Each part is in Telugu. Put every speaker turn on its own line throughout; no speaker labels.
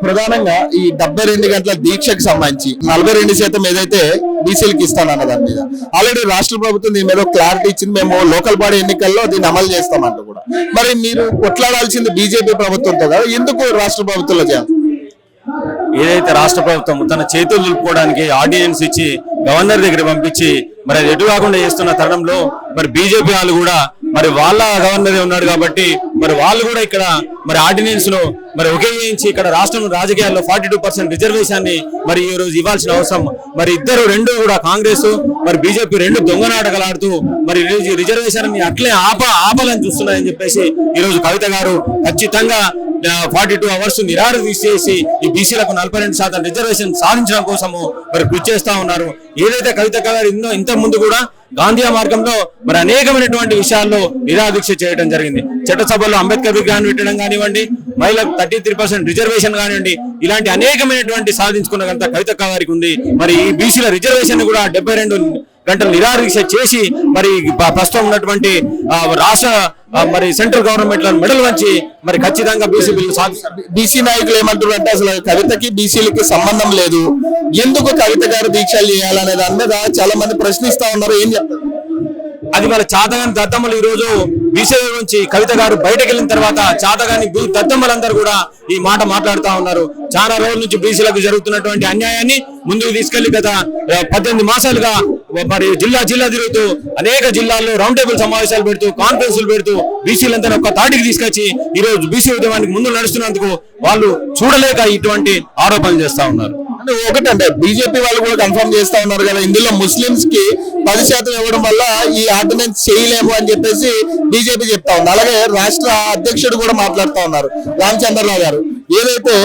ప్రధానంగా ఈ 72 గంటల దీక్షకు సంబంధించి 42% ఏదైతే బీసీలకు ఇస్తానన్న దాని మీద ఆల్రెడీ రాష్ట్ర ప్రభుత్వం దీని మీద క్లారిటీ ఇచ్చింది. మేము లోకల్ బాడీ ఎన్నికల్లో దీన్ని అమలు చేస్తామంటూ కూడా. మరి మీరు కొట్లాడాల్సింది బీజేపీ ప్రభుత్వంతో కదా, ఎందుకు రాష్ట్ర ప్రభుత్వంలో చేయాలి?
ఏదైతే రాష్ట్ర ప్రభుత్వం తన చేతులు దులుపుకోవడానికి ఆర్డినెన్స్ ఇచ్చి గవర్నర్ దగ్గర పంపించి మరి అది ఎటు కాకుండా చేస్తున్న తరుణంలో మరి బీజేపీ వాళ్ళు కూడా మరి వాళ్ళ గవర్నరే ఉన్నాడు కాబట్టి మరి వాళ్ళు కూడా ఇక్కడ మరి ఆర్డినెన్స్ ను మరి ఒకే చేయించి ఇక్కడ రాష్ట్రం రాజకీయాల్లో 42% రిజర్వేషన్ ని మరి ఈ రోజు ఇవ్వాల్సిన అవసరం. మరి రెండు కూడా కాంగ్రెస్ మరి బీజేపీ రెండు దొంగ నాటకాలు ఆడుతూ మరి రిజర్వేషన్ ని అట్లే ఆపాలని చూస్తున్నాయని చెప్పేసి ఈ రోజు కవిత గారు ఖచ్చితంగా 42 అవర్స్ నిరాహార దీక్ష చేసి ఈ బీసీలకు 42% రిజర్వేషన్ సాధించడం కోసము మరి కృషి చేస్తా ఉన్నారు. ఏదైతే కవిత గారు ఇంత ముందు కూడా గాంధీ మార్గంలో మరి అనేకమైనటువంటి విషయాల్లో నిరాహార దీక్ష చేయడం జరిగింది. చట్టసభలో అంబేద్కర్ విగ్రహాన్ని పెట్టడం కానివ్వండి, మహిళలకు 33% రిజర్వేషన్ కానివ్వండి, ఇలాంటి అనేకమైనటువంటి సాధించుకున్న కవిత గారికి ఉంది. మరి ఈ బీసీల రిజర్వేషన్ కూడా 72 గంటలు నిరాహార దీక్ష చేసి మరి ప్రస్తుతం ఉన్నటువంటి రాష్ట్ర మరి సెంట్రల్ గవర్నమెంట్ మెడల్ వంచి మరి ఖచ్చితంగా బీసీ బిల్లు సాధిస్తారు.
బీసీ నాయకులు ఏమంటారు అంటే అసలు కవితకి బీసీలకి సంబంధం లేదు, ఎందుకు కవిత గారు దీక్షలు చేయాలనే దాని మీద చాలా మంది ప్రశ్నిస్తా ఉన్నారు. ఏం చెప్తారు?
అది వాళ్ళ చాతగాని దద్దమ్మలు ఈ రోజు బీసీ నుంచి కవిత గారు బయటకు వెళ్ళిన తర్వాత చాతగాని దద్దమ్మలందరూ కూడా ఈ మాట మాట్లాడుతా ఉన్నారు. చాలా రోజుల నుంచి బీసీలకు జరుగుతున్నటువంటి అన్యాయాన్ని ముందుకు తీసుకెళ్లి గత 18 మాసాలుగా మరి జిల్లా తిరుగుతూ అనేక జిల్లాల్లో రౌండ్ టేబుల్ సమావేశాలు పెడుతూ కాన్ఫరెన్సులు పెడుతూ బీసీలంతా ఒక్క తాటికి తీసుకొచ్చి ఈ రోజు బీసీ ఉద్యమానికి ముందు నడుస్తున్నందుకు వాళ్ళు చూడలేక ఇటువంటి ఆరోపణలు చేస్తా ఉన్నారు.
అంటే ఒకటంటే బీజేపీ వాళ్ళు కూడా కన్ఫర్మ్ చేస్తా ఉన్నారు కదా, ఇందులో ముస్లింస్ కి 10% ఇవ్వడం వల్ల ఈ ఆర్డినెన్స్ చేయలేము అని చెప్పేసి బీజేపీ చెప్తా ఉంది. అలాగే రాష్ట్ర అధ్యక్షుడు కూడా మాట్లాడుతూ ఉన్నారు రామచంద్రరావు గారు, ఏదైతే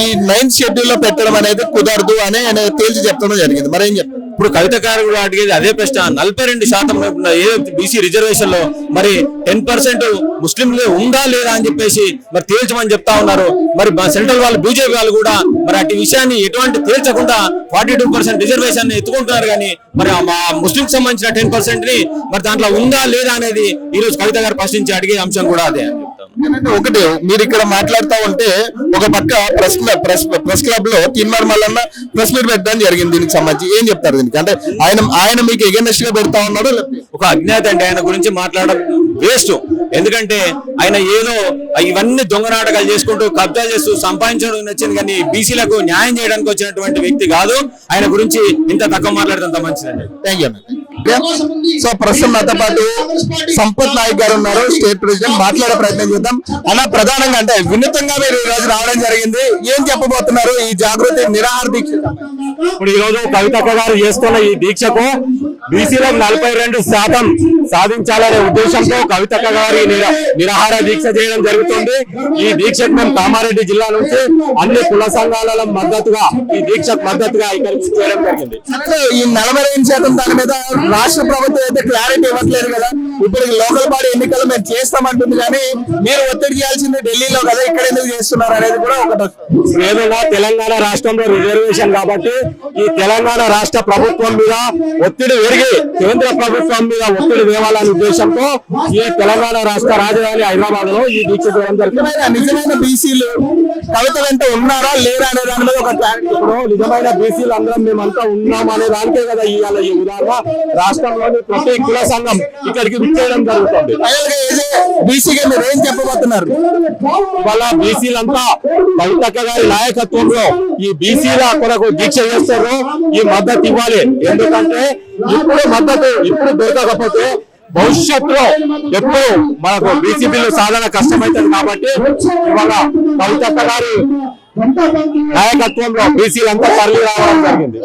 ఈ 9th షెడ్యూల్ లో పెట్టడం అనేది కుదరదు అని ఆయన తేల్చి చెప్పడం జరిగింది. మరి ఏం చెప్తారు?
ఇప్పుడు కవిత గారు కూడా అడిగేది అదే ప్రశ్న. 42% ఏదైతే బీసీ రిజర్వేషన్ లో మరి 10% ముస్లింలే ఉందా లేదా అని చెప్పేసి మరి తేల్చమని చెప్తా ఉన్నారు. మరి సెంట్రల్ వాళ్ళు బీజేపీ వాళ్ళు కూడా మరి అటు విషయాన్ని ఎటువంటి తేల్చకుండా 42% రిజర్వేషన్ ఎత్తుకుంటున్నారు. కానీ మరి ముస్లిం సంబంధించిన 10% ని మరి దాంట్లో ఉందా లేదా అనేది ఈ రోజు కవిత గారు ప్రశ్నించి అడిగే అంశం కూడా అదే అని చెప్తాను.
ఒకటి మీరు ఇక్కడ మాట్లాడుతూ ఉంటే ఒక పక్క ప్రెస్ క్లబ్ లో తిన్మార్ మల్లన్న ప్రెస్ మీట్ పెట్టడం జరిగింది. దీనికి సంబంధించి ఏం చెప్తారు? దీనికి అంటే ఆయన మీకు ఎగెనెస్ట్ గా పెడతా ఉన్నాడు.
ఒక అజ్ఞాత అంటే ఆయన గురించి మాట్లాడడం వేస్ట్. ఎందుకంటే ఆయన ఏదో ఇవన్నీ దొంగ నాటకాలు చేసుకుంటూ కబ్జా చేస్తూ సంపాదించడం నచ్చింది, కానీ బీసీలకు న్యాయం చేయడానికి వచ్చినటువంటి వ్యక్తి కాదు. ఆయన గురించి ఇంత తక్కువ మాట్లాడితే మంచిదండి.
Thank you. సో ప్రస్తుతం నాతో పాటు సంపత్ నాయక్ గారు ఉన్నారు, స్టేట్ ప్రెసిడెంట్. మాట్లాడే ప్రయత్నం చేద్దాం. అలా ప్రధానంగా అంటే వినూతంగా మీరు ఈ రోజు రావడం జరిగింది, ఏం చెప్పబోతున్నారు ఈ జాగృతి నిరాహార దీక్ష?
ఇప్పుడు ఈ రోజు కవితక్క గారు చేస్తున్న ఈ దీక్షకు బీసీలకు 42% సాధించాలనే ఉద్దేశంతో కవితక్క గారి నిరాహార దీక్ష చేయడం జరుగుతుంది. ఈ దీక్షకు మేము కామారెడ్డి జిల్లా నుంచి అన్ని కుల సంఘాల మద్దతుగా ఈ దీక్షకు మద్దతుగా ఇక్కడికి చేయడం జరిగింది.
ఈ 42% దాని మీద రాష్ట్ర ప్రభుత్వం అయితే క్లారిటీ ఇవ్వట్లేదు కదా. ఇప్పుడు లోకల్ బాడీ ఎన్నికలు మేము చేస్తామంటుంది, కానీ మీరు ఒత్తిడి చేయాల్సింది ఢిల్లీలో కదా, ఇక్కడ ఎందుకు చేస్తున్నారు అనేది కూడా ఒకటి.
ఏదైనా తెలంగాణ రాష్ట్రంలో రిజర్వేషన్ కాబట్టి ఈ తెలంగాణ రాష్ట్ర ప్రభుత్వం మీద ఒత్తిడి పెరిగి కేంద్ర ప్రభుత్వం మీద ఒత్తిడి వేయాలనే ఉద్దేశంతో ఈ తెలంగాణ రాష్ట్ర రాజధాని హైదరాబాద్ లో ఈ దీక్ష చేయడం జరుగుతుంది.
నిజమైన బీసీలు కవిత వెంట ఉన్నారా లేరా అనే దాని మీద ఒక క్లారిటీ.
ఇప్పుడు నిజమైన బీసీలు అందరం మేమంతా ఉన్నాం అనే దానికే కదా ఇవాళ ఈ ఉదాహరణ. రాష్ట్రంలోని ప్రతి కుల సంఘం ఇక్కడికి విచ్చేయడం జరుగుతుంది.
బీసీగా మీరు ఏం చెప్పబోతున్నారు?
వాళ్ళ బీసీలంతా కవితక్క గారి నాయకత్వంలో ఈ బీసీల కొరకు దీక్ష చేస్తారు. ఈ మద్దతు ఇవ్వాలి. ఎందుకంటే ఇప్పుడు దొరకకపోతే భవిష్యత్తులో ఎప్పుడు మనకు బీసీ బిల్లు సాధన కష్టమవుతుంది. కాబట్టి ఇవాళ కవితక్క గారి నాయకత్వంలో బీసీలంతా తరలి రావడం జరిగింది.